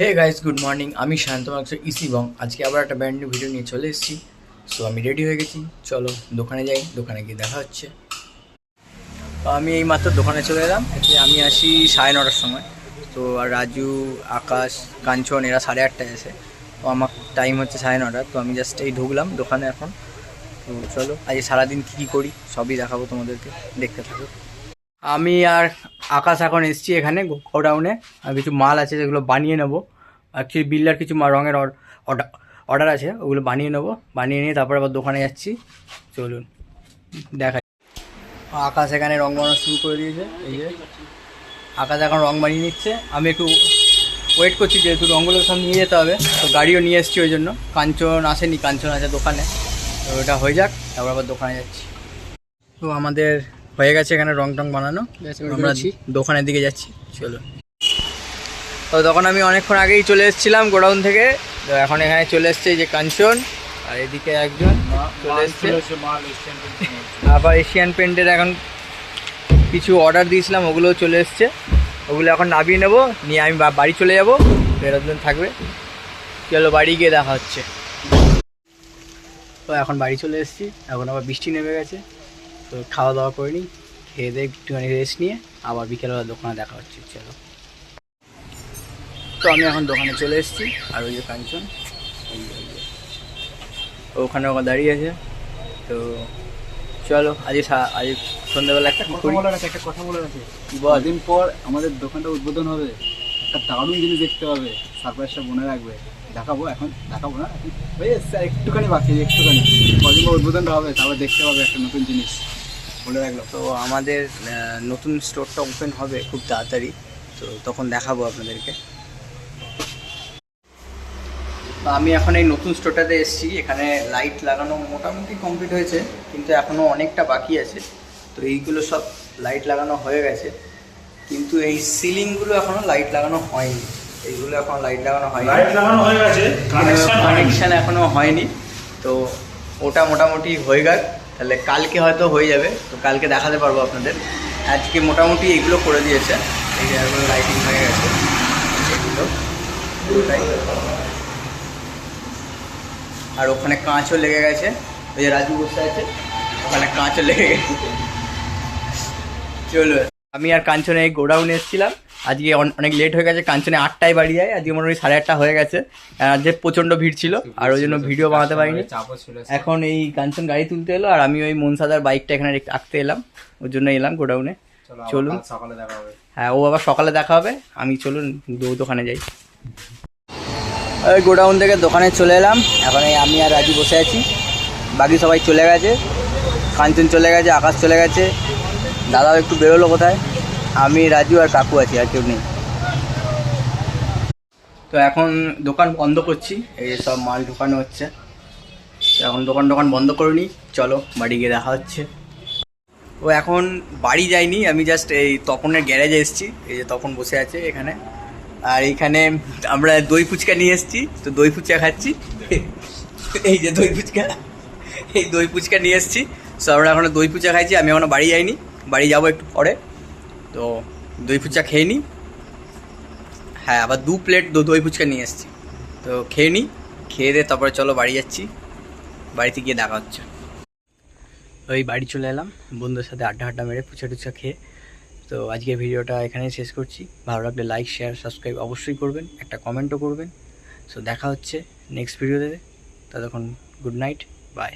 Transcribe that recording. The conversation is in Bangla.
Hey guys, good morning. আমি শান্ত মাংস ইসিবং আজকে আবার একটা ব্র্যান্ড নিউ ভিডিও নিয়ে চলে এসেছি। সো আমি রেডি হয়ে গেছি, চলো দোকানে যাই, দোকানে গিয়ে দেখা হচ্ছে। তো আমি এই মাত্র দোকানে চলে এলাম। আমি আসি 9:30টার সময়। তো আর রাজু, আকাশ, কাঞ্চন এরা 8:30টায় আসে। তো আমার টাইম হচ্ছে 9:30। তো আমি জাস্ট এই ঢুকলাম দোকানে এখন। তো চলো আজ সারাদিন কী করি সবই দেখাবো তোমাদেরকে, দেখতে থাকো। আমি আর আকাশ এখন এসছি এখানে গোডাউনে। আর কিছু মাল আছে যেগুলো বানিয়ে নেবো। অ্যাকচুয়ালি বিল্ডার কিছু রঙের অর্ডার আছে, ওগুলো বানিয়ে নেবো। বানিয়ে নিয়ে তারপর আবার দোকানে যাচ্ছি। চলুন দেখাই। আকাশ এখানে রং বানানো শুরু করে দিয়েছে। এই যে আকাশ এখন রং বানিয়ে নিচ্ছে। আমি একটু ওয়েট করছি, যেহেতু রঙগুলো সব নিয়ে যেতে হবে। তো গাড়িও নিয়ে এসছি, ওই জন্য। কাঞ্চন আসেনি, কাঞ্চন আছে দোকানে। তো ওটা হয়ে যাক, তারপর আবার দোকানে যাচ্ছি। তো আমাদের হয়ে গেছে এখানে রং টং বানানো। আমরা দোকানের দিকে যাচ্ছি, চলো। তো তখন আমি অনেকক্ষণ আগেই চলে এসেছিলাম গোডাউন থেকে। তো এখন এখানে চলে এসছে যে কাঞ্চন, আর এদিকে একজন চলে এসছে। আবার এশিয়ান পেন্টের এখন কিছু অর্ডার দিয়েছিলাম, ওগুলোও চলে এসছে। ওগুলো এখন নামিয়ে নেবো, নিয়ে আমি বাড়ি চলে যাবো। বেরোজন থাকবে, চলো বাড়ি গিয়ে দেখা হচ্ছে। তো এখন বাড়ি চলে এসেছি, এখন আবার বৃষ্টি নেমে গেছে। তো খাওয়া দাওয়া করে নিই, খেয়ে দিয়ে একটুখানি রেস্ট নিয়ে আবার বিকেলবেলা দোকানে দেখা হচ্ছে, চলো। তো আমি এখন দোকানে চলে এসেছি। আর ওই যে কাঞ্চন ওখানে দাঁড়িয়ে আছে। তো চলো আজ সন্ধ্যাবেলা একটা কথা বলার আছে। দিন পর আমাদের দোকানটা উদ্বোধন হবে, একটা দারুণ জিনিস দেখতে হবে। সারপ্রাইজটা মনে রাখবে, দেখাবো। এখন দেখাবো না, একটুখানি বাকি, একটুখানি কদিন পর উদ্বোধনটা হবে, তারপর দেখতে হবে একটা নতুন জিনিস, বলে রাখলাম। তো আমাদের নতুন স্টোরটা ওপেন হবে খুব তাড়াতাড়ি, তো তখন দেখাবো আপনাদেরকে। আমি এখন এই নতুন স্টোরটাতে এসেছি। এখানে লাইট লাগানো মোটামুটি কমপ্লিট হয়েছে, কিন্তু এখনও অনেকটা বাকি আছে। তো এইগুলো সব লাইট লাগানো হয়ে গেছে, কিন্তু এই সিলিংগুলো এখনও লাইট লাগানো হয়নি। এইগুলো এখন লাইট লাগানো হয়নি, লাইট লাগানো হয়ে গেছে, কানেকশান এখনও হয়নি। তো ওটা মোটামুটি হয়ে গেল, তাহলে কালকে হয়তো হয়ে যাবে। তো কালকে দেখাতে পারবো আপনাদের। আজকে মোটামুটি এগুলো করে দিয়েছে, এই যে লাইটিং হয়ে গেছে এগুলো পুরোটাই। আর ওখানে কাঁচও লেগে গেছে, ওই যে রাজু বসে আছে, ওখানে কাঁচও লেগে গেছে। চলো, আমি আর কাঞ্চনে এই গোডাউনে এসেছিলাম। আজকে অনেক লেট হয়ে গেছে। কাঞ্চনে 8টায় বাড়ি যায়, আজকে মোটামুটি 8:30 হয়ে গেছে। আজকে প্রচণ্ড ভিড় ছিল, আর ওই জন্য ভিডিও বানাতে পারিনি। এখন এই কাঞ্চন গাড়ি তুলতে এলো, আর আমি ওই মনসাদার বাইকটা এখানে রাখতে এলাম, ওর জন্য এলাম গোডাউনে। চলুন, সকালে দেখা হবে। হ্যাঁ, ও আবার সকালে দেখা হবে। আমি চলুন দোকানে যাই। ওই গোডাউন থেকে দোকানে চলে এলাম। এখন এই আমি আর রাজু বসে আছি, বাকি সবাই চলে গেছে। কাঞ্চন চলে গেছে, আকাশ চলে গেছে, দাদাও একটু বেরোলো কোথায়। আমি, রাজু আর কাকু আছি, আর কেউ নেই। তো এখন দোকান বন্ধ করছি, এই সব মাল ঢোকানো হচ্ছে। তো এখন দোকান বন্ধ করে নিই, চলো বাড়ি গিয়ে দেখা হচ্ছে। ও এখন বাড়ি যায়নি, আমি জাস্ট এই তপনের গ্যারেজে এসেছি। এই যে তপন বসে আছে এখানে, আর এইখানে আমরা দই ফুচকা নিয়ে এসেছি। তো দই ফুচকা খাচ্ছি, এই যে দই ফুচকা, এই দই ফুচকা নিয়ে এসেছি। সো আমরা এখন দই ফুচকা খাইছি। আমি এখনও বাড়ি যাইনি, বাড়ি যাবো একটু পরে। তো দই ফুচকা খেয়ে নিই। হ্যাঁ, আবার 2 প্লেট দই ফুচকা নিয়ে এসেছি। তো খেয়ে নিই, খেয়ে দিয়ে তারপরে চলো বাড়ি যাচ্ছি। বাড়িতে গিয়ে দেখা হচ্ছে। ওই বাড়ি চলে এলাম বন্ধুদের সাথে আড্ডা মেরে, ফুচকা টুচকা খেয়ে। তো আজকের ভিডিওটা এখানেই শেষ করছি। ভালো লাগলে লাইক, শেয়ার, সাবস্ক্রাইব অবশ্যই করবেন, একটা কমেন্টও করবেন। সো দেখা হচ্ছে নেক্সট ভিডিওতে। ততক্ষণ গুড নাইট, বাই।